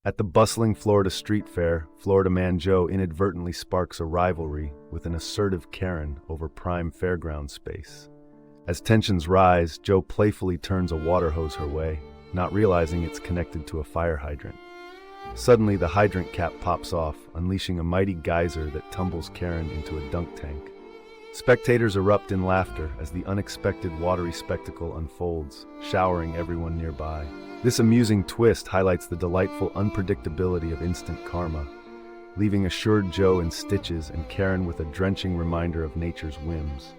At the bustling Florida street fair, Florida man Joe inadvertently sparks a rivalry with an assertive Karen over prime fairground space. As tensions rise, Joe playfully turns a water hose her way, not realizing it's connected to a fire hydrant. Suddenly, the hydrant cap pops off, unleashing a mighty geyser that tumbles Karen into a dunk tank. Spectators erupt in laughter as the unexpected watery spectacle unfolds, showering everyone nearby. This amusing twist highlights the delightful unpredictability of instant karma, leaving assured Joe in stitches and Karen with a drenching reminder of nature's whims.